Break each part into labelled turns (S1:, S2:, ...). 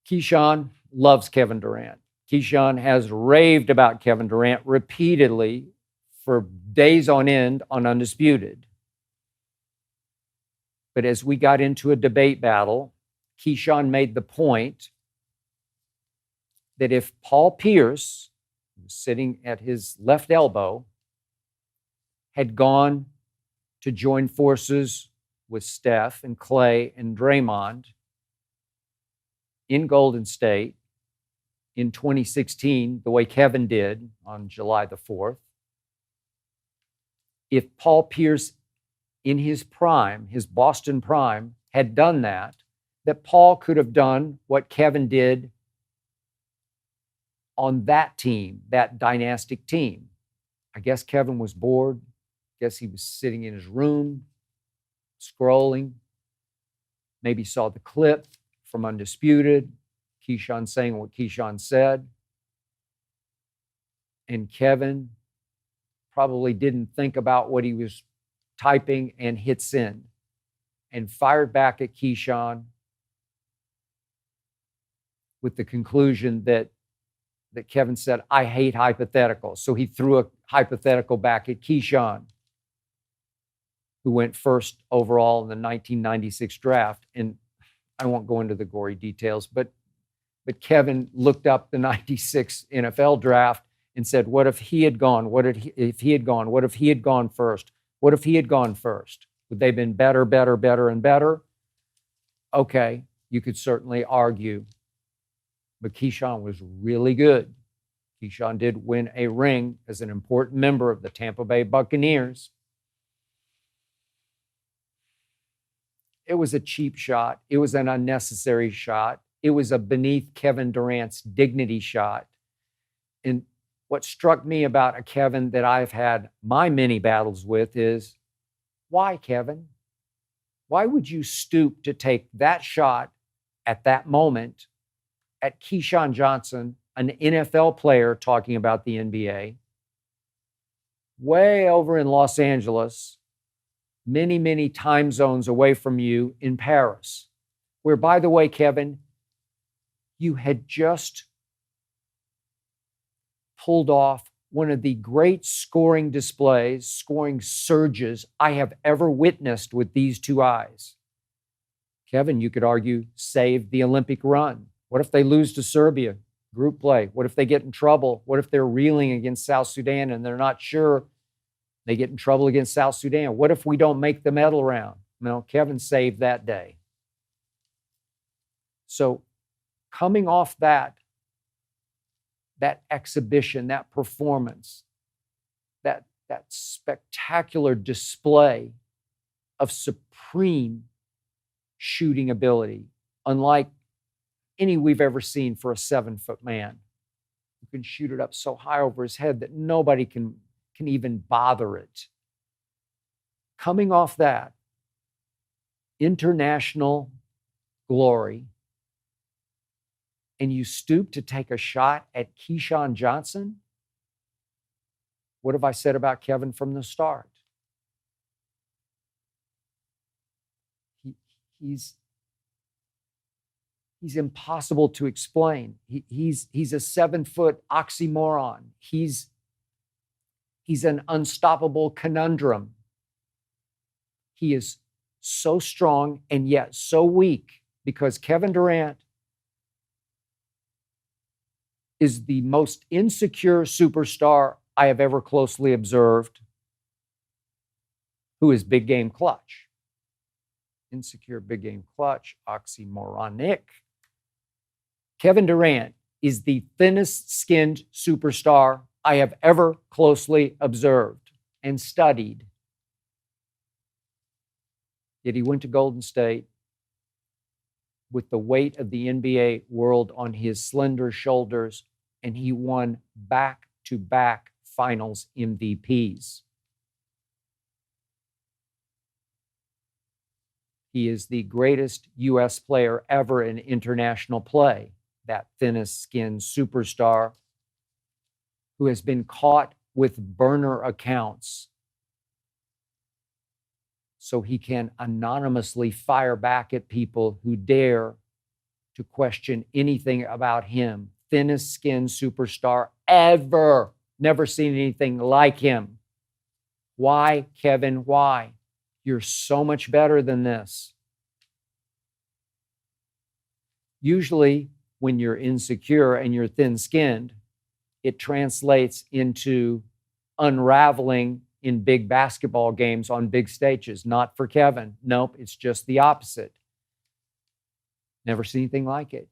S1: Keyshawn loves Kevin Durant. Keyshawn has raved about Kevin Durant repeatedly for days on end on Undisputed. But as we got into a debate battle, Keyshawn made the point that if Paul Pierce, who was sitting at his left elbow, had gone to join forces with Steph and Clay and Draymond in Golden State in 2016, the way Kevin did on July the 4th, if Paul Pierce in his prime, his Boston prime, had done that, that Paul could have done what Kevin did on that team, that dynastic team. I guess Kevin was bored. I guess he was sitting in his room, scrolling, maybe saw the clip from Undisputed, Keyshawn saying what Keyshawn said. And Kevin probably didn't think about what he was typing and hit send and fired back at Keyshawn with the conclusion that Kevin said, I hate hypotheticals. So he threw a hypothetical back at Keyshawn, who went first overall in the 1996 draft. And I won't go into the gory details, but Kevin looked up the 96 NFL draft and said, what if he had gone? What if he had gone? What if he had gone first? What if he had gone first? Would they have been better, and better? Okay, you could certainly argue. But Keyshawn was really good. Keyshawn did win a ring as an important member of the Tampa Bay Buccaneers. It was a cheap shot. It was an unnecessary shot. It was a beneath Kevin Durant's dignity shot. And what struck me about a Kevin that I've had my many battles with is, why, Kevin? Why would you stoop to take that shot at that moment at Keyshawn Johnson, an NFL player talking about the NBA, way over in Los Angeles, many, many time zones away from you in Paris, where, by the way, Kevin, you had just pulled off one of the great scoring displays, scoring surges I have ever witnessed with these two eyes. Kevin, you could argue, saved the Olympic run. What if they lose to Serbia? Group play. What if they get in trouble? What if they're reeling against South Sudan and they're not sure they get in trouble against South Sudan? What if we don't make the medal round? No, Kevin saved that day. So coming off that exhibition, that performance, that spectacular display of supreme shooting ability, unlike any we've ever seen for a 7-foot man who can shoot it up so high over his head that nobody can even bother it. Coming off that international glory, and you stoop to take a shot at Keyshawn Johnson? What have I said about Kevin from the start? He's impossible to explain. He's a 7-foot oxymoron. He's an unstoppable conundrum. He is so strong and yet so weak because Kevin Durant is the most insecure superstar I have ever closely observed, who is big game clutch. Insecure, big game clutch, oxymoronic. Kevin Durant is the thinnest skinned superstar I have ever closely observed and studied. Yet he went to Golden State with the weight of the NBA world on his slender shoulders, and he won back-to-back finals MVPs. He is the greatest U.S. player ever in international play, that thinnest skinned superstar who has been caught with burner accounts so he can anonymously fire back at people who dare to question anything about him. Thinnest skinned superstar ever. Never seen anything like him. Why, Kevin? Why? You're so much better than this. Usually, when you're insecure and you're thin-skinned, it translates into unraveling in big basketball games on big stages. Not for Kevin. Nope, it's just the opposite. Never seen anything like it.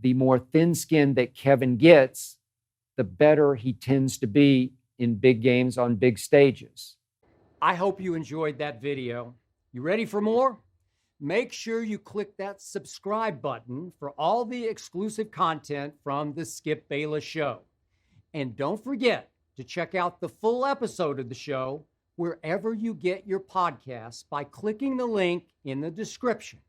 S1: The more thin-skinned that Kevin gets, the better he tends to be in big games on big stages. I hope you enjoyed that video. You ready for more? Make sure you click that subscribe button for all the exclusive content from the Skip Bayless Show. And don't forget to check out the full episode of the show wherever you get your podcasts by clicking the link in the description.